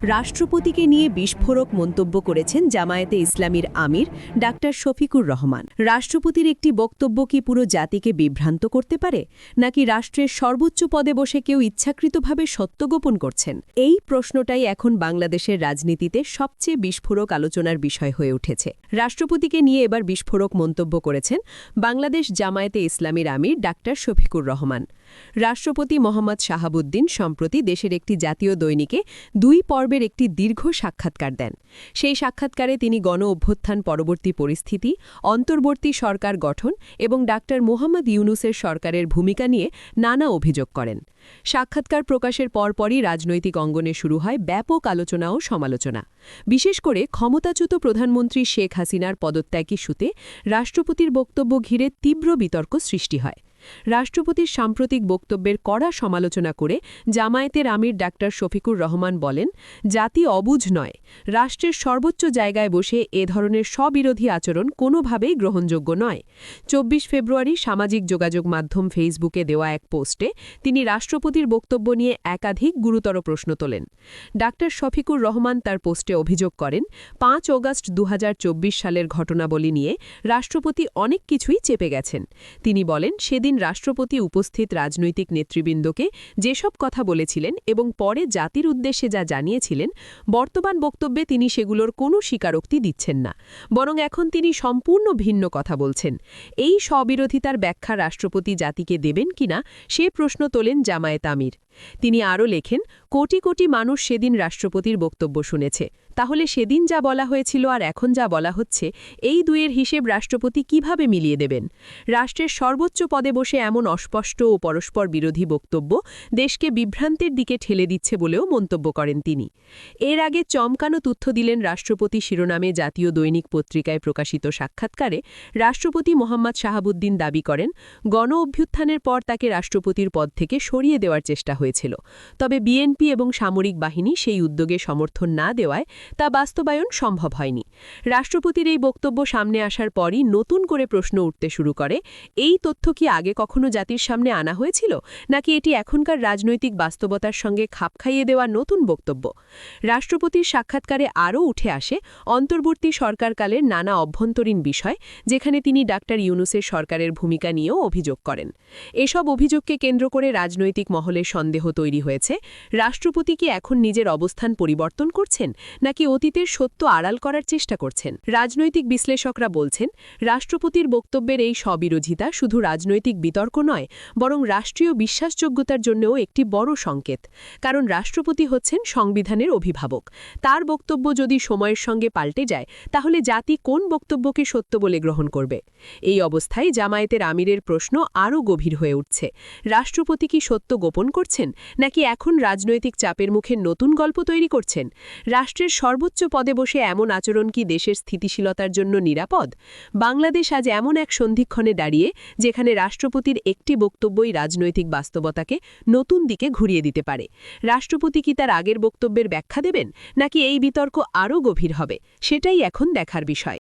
রাষ্ট্রপতিকে নিয়ে বিস্ফোরক মন্তব্য করেছেন জামায়াতে ইসলামীর আমির ডাক্তার শফিকুর রহমান। রাষ্ট্রপতির একটি বক্তব্য কি পুরো জাতিকে বিভ্রান্ত করতে পারে, নাকি রাষ্ট্রের সর্বোচ্চ পদে বসে কেউ ইচ্ছাকৃতভাবে সত্য গোপন করছেন? এই প্রশ্নটাই এখন বাংলাদেশের রাজনীতিতে সবচেয়ে বিস্ফোরক আলোচনার বিষয় হয়ে উঠেছে। রাষ্ট্রপতিকে নিয়ে এবার বিস্ফোরক মন্তব্য করেছেন বাংলাদেশ জামায়াতে ইসলামীর আমির ডাক্তার শফিকুর রহমান। রাষ্ট্রপতি মোহাম্মদ শাহাবুদ্দিন সম্প্রতি দেশের একটি জাতীয় দৈনিকে 2 পর্বের একটি দীর্ঘ সাক্ষাৎকার দেন। সেই সাক্ষাৎকারে তিনি গণ অভ্যুত্থান পরবর্তী পরিস্থিতি, অন্তর্বর্তী সরকার গঠন এবং ডাক্তার মোহাম্মদ ইউনূসের সরকারের ভূমিকা নিয়ে নানা অভিযোগ করেন। সাক্ষাৎকার প্রকাশের পরপরই রাজনৈতিক অঙ্গনে শুরু হয় ব্যাপক আলোচনা ও সমালোচনা। বিশেষ করে ক্ষমতাচ্যুত প্রধানমন্ত্রী শেখ হাসিনার পদত্যাগ ইস্যুতে রাষ্ট্রপতির বক্তব্য ঘিরে তীব্র বিতর্ক সৃষ্টি হয়। রাষ্ট্রপতির সাম্প্রতিক বক্তব্যের কড়া সমালোচনা করে জামায়াতের আমির ডাক্তার শফিকুর রহমান বলেন, জাতি অবুঝ নয়, রাষ্ট্রের সর্বোচ্চ জায়গায় বসে এ ধরনের স্ববিরোধী আচরণ কোনোভাবেই গ্রহণযোগ্য নয়। 24 ফেব্রুয়ারি সামাজিক যোগাযোগ মাধ্যম ফেসবুকে দেওয়া এক পোস্টে তিনি রাষ্ট্রপতির বক্তব্য নিয়ে একাধিক গুরুতর প্রশ্ন তোলেন। ডাক্তার শফিকুর রহমান তার পোস্টে অভিযোগ করেন, 5 অগাস্ট 2024 সালের ঘটনাবলী নিয়ে রাষ্ট্রপতি অনেক কিছুই চেপে গেছেন। তিনি বলেন, সেদিন রাষ্ট্রপতি উপস্থিত রাজনৈতিক নেতৃবৃন্দকে যেসব কথা বলেছিলেন এবং পরে জাতির উদ্দেশ্যে যা জানিয়েছিলেন, বর্তমান বক্তব্যে তিনি সেগুলোর কোনো স্বীকারোক্তি দিচ্ছেন না, বরং এখন তিনি সম্পূর্ণ ভিন্ন কথা বলছেন। এই স্ববিরোধিতার ব্যাখ্যা রাষ্ট্রপতি জাতিকে দেবেন কিনা সে প্রশ্ন তোলেন জামায়াত আমির। তিনি আরও লেখেন, কোটি কোটি মানুষ সেদিন রাষ্ট্রপতির বক্তব্য শুনেছে, তাহলে সেদিন যা বলা হয়েছিল আর এখন যা বলা হচ্ছে, এই দুয়ের হিসেব রাষ্ট্রপতি কিভাবে মিলিয়ে দেবেন? রাষ্ট্রের সর্বোচ্চ পদে বসে এমন অস্পষ্ট ও পরস্পর বিরোধী বক্তব্য দেশকে বিভ্রান্তির দিকে ঠেলে দিচ্ছে বলেও মন্তব্য করেন তিনি। এর আগে চমকানো তথ্য দিলেন রাষ্ট্রপতি শিরোনামে জাতীয় দৈনিক পত্রিকায় প্রকাশিত সাক্ষাৎকারে রাষ্ট্রপতি মোহাম্মদ শাহাবুদ্দিন দাবি করেন, গণ অভ্যুত্থানের পর তাকে রাষ্ট্রপতির পদ থেকে সরিয়ে দেওয়ার চেষ্টা হয়েছিল, তবে বিএনপি এবং সামরিক বাহিনী সেই উদ্যোগে সমর্থন না দেওয়ায় তা বাস্তবায়ন সম্ভব হয়নি। রাষ্ট্রপতির এই বক্তব্য সামনে আসার পরই নতুন করে প্রশ্ন উঠতে শুরু করে, এই তথ্য কি আগে কখনো জাতির সামনে আনা হয়েছিল, নাকি এটি এখনকার রাজনৈতিক বাস্তবতার সঙ্গে খাপ খাইয়ে দেওয়া নতুন বক্তব্য? রাষ্ট্রপতির সাক্ষাৎকারে আরও উঠে আসে অন্তর্বর্তী সরকারকালের নানা অভ্যন্তরীণ বিষয়, যেখানে তিনি ডাক্তার ইউনূসের সরকারের ভূমিকা নিয়েও অভিযোগ করেন। এসব অভিযোগকে কেন্দ্র করে রাজনৈতিক মহলে সন্দেহ তৈরি হয়েছে, রাষ্ট্রপতি কি এখন নিজের অবস্থান পরিবর্তন করছেন, নাকি অতীতের সত্য আড়াল করার চেষ্টা করছেন? রাজনৈতিক বিশ্লেষকরা বলছেন, রাষ্ট্রপতির বক্তব্যের এই স্ববিরোধিতা শুধু রাজনৈতিক বিতর্ক নয়, বরং রাষ্ট্রীয় বিশ্বাসযোগ্যতার জন্যও একটি বড় সংকেত। কারণ রাষ্ট্রপতি হচ্ছেন সংবিধানের অভিভাবক। তার বক্তব্য যদি সময়ের সঙ্গে পাল্টে যায়, তাহলে জাতি কোন বক্তব্যকে সত্য বলে গ্রহণ করবে? এই অবস্থায় জামায়াতের আমিরের প্রশ্ন আরও গভীর হয়ে উঠছে, রাষ্ট্রপতি কি সত্য গোপন করছেন, নাকি এখন রাজনৈতিক চাপের মুখে নতুন গল্প তৈরি করছেন? রাষ্ট্রের সর্বোচ্চ পদে বসে এমন আচরণ কি দেশের স্থিতিশীলতার জন্য নিরাপদ? বাংলাদেশ আজ এমন এক সন্ধিক্ষণে দাঁড়িয়ে, যেখানে রাষ্ট্রপতির একটি বক্তব্যই রাজনৈতিক বাস্তবতাকে নতুন দিকে ঘুরিয়ে দিতে পারে। রাষ্ট্রপতি কি তার আগের বক্তব্যের ব্যাখ্যা দেবেন, নাকি এই বিতর্ক আরও গভীর হবে? সেটাই এখন দেখার বিষয়।